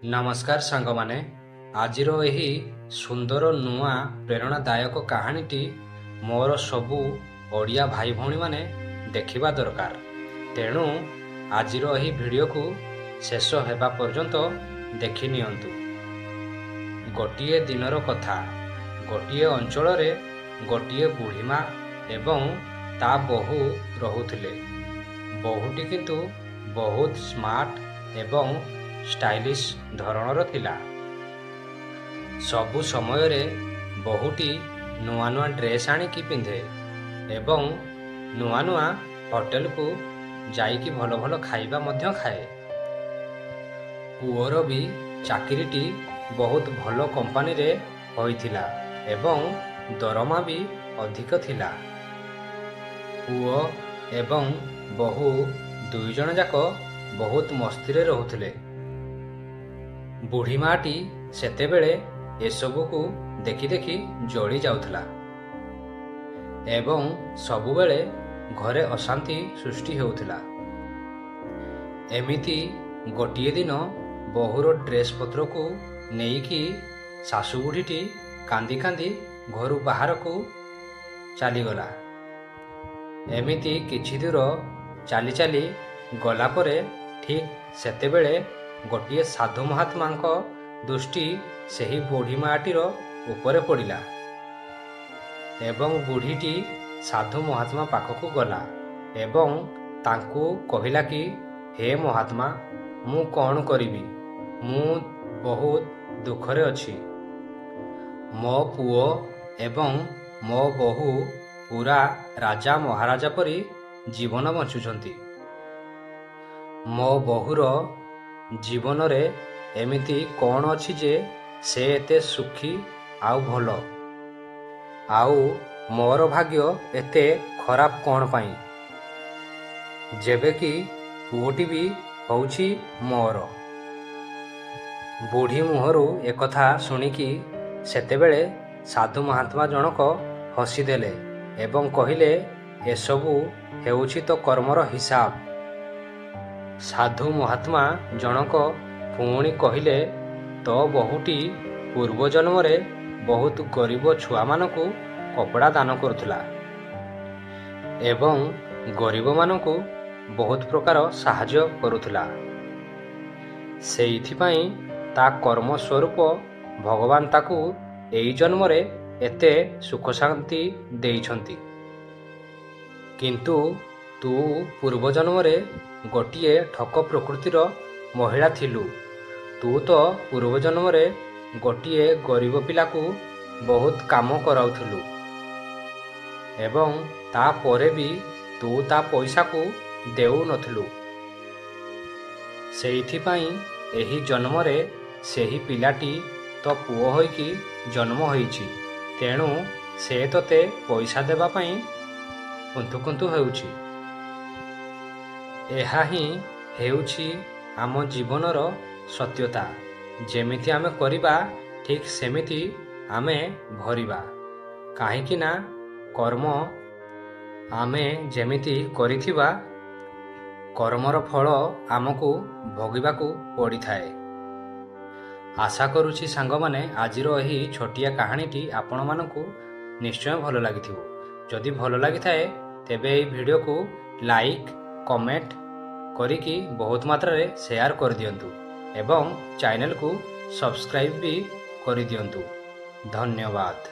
नमस्कार सांग माने आजिर एही सुंदर नुआ प्रेरणादायक कहानीटी मोर सबू ओडिया भाई भौणी माने देखिबा दरकार। तेणु आजिर एही वीडियो को शेष हेबा पर्यंत देखि नियंतु। गोटिए दिनर कथा। गोटिए अंचल रे गोटिए बुढ़ीमा एवं ता बहु रहुथिले। बहुटी किंतु बहुत स्मार्ट एवं स्टाइलिश धरणर थिला। सबु समय रे बहुटी नुआ नुआ ड्रेस आनिकी पिंधे एवं नुआ नुआ होटेल को जाइकी भलो भलो खाइबा मध्य खाए। पुओर भी चाकरीटी बहुत भलो कंपानी रे होइथिला एवं दरमा भी अधिक थिला। पुओ एवं बहु दुई जन जाक बहुत मस्ती रे रहुथिले। बुढ़ी माटी सेतेबेले एसबू को देखि देखि जली जाउथला एवं सबुबेले घरे अशांति सृष्टि हेउथला। एमिति गोटिए दिन बहुर ड्रेस पत्र को नेइकी सासु बुढ़ीटी कांदी कांदी घरु बाहर को चलीगला। एमिति किछि दूर चली चली गला परे ठीक सेतेबेले गोटिए साधु महात्मा दृष्टि सेही बुढ़ी माटीर उपरे पड़िला एवं बुढ़ीटी साधु महात्मा पाखक गला एवं तांकू कहिला कि हे महात्मा मु कौन करिबी, मु बहुत दुखरे अछि। मो पुओ एवं मो बहु पूरा राजा महाराजा परी जीवन बंचुछंती। मो बहुर जीवन रे एमिति कौन अछि जे से एते सुखी आउ भलो, आउ मोर भाग्य एते खराब कौन पाई, जेबे कि पुओटी भी होउछि मोर। बुढ़ी मुहरु एकथा सुनिकी सेतेबेले साधु महात्मा जनक हसीदेले एवं कहिले एसबू हेउछि तो कर्मर हिसाब। साधु महात्मा जनक पुणी कहिले तो बहुटी पूर्व जन्म रे बहुत गरीब छुआ मानकु कपड़ा दान करुथला एवं गरीब मानकु बहुत प्रकार साहाय्य करुथला। सेइथिपाई ता कर्म स्वरूप भगवान ताकू एई जन्म रे एते सुख शांति देइछंती। किंतु तू पूर्व जन्म रे गोटिए ठक प्रकृतिर महिला थिलु। तू तो पूर्व जन्म रे गोटिए गरीब पिला को बहुत काम कराउथलु एवं ता परे भी तू ता पैसा को देउ नथलु। सेइथिपाई एही जन्म रे सेही पिलाटी तो पुओ होइकी जन्म होइछि। तेणु से तोते पैसा देबा पई कुंतु कुंतु हेउछि। एहा ही हेउछि आम जीवनर सत्यता। जेमिति आमे करिबा ठीक सेमिति आमे भरिबा। काहेकि ना कर्म आमे जेमिति करिथिबा कर्मर फल आमको भोगिबाकू पड़ी थाए। आशा करुछि सांग माने आजिर एही छोटिया कहानीटी आपण मानकू निश्चय भलो लागिथिबो। जदि भलो लागि थाए तेबे एही वीडियो को लाइक कमेंट करिकी बहुत मात्रा रे शेयर कर दियंतु एवं चैनल को सब्सक्राइब भी कर दियंतु। धन्यवाद।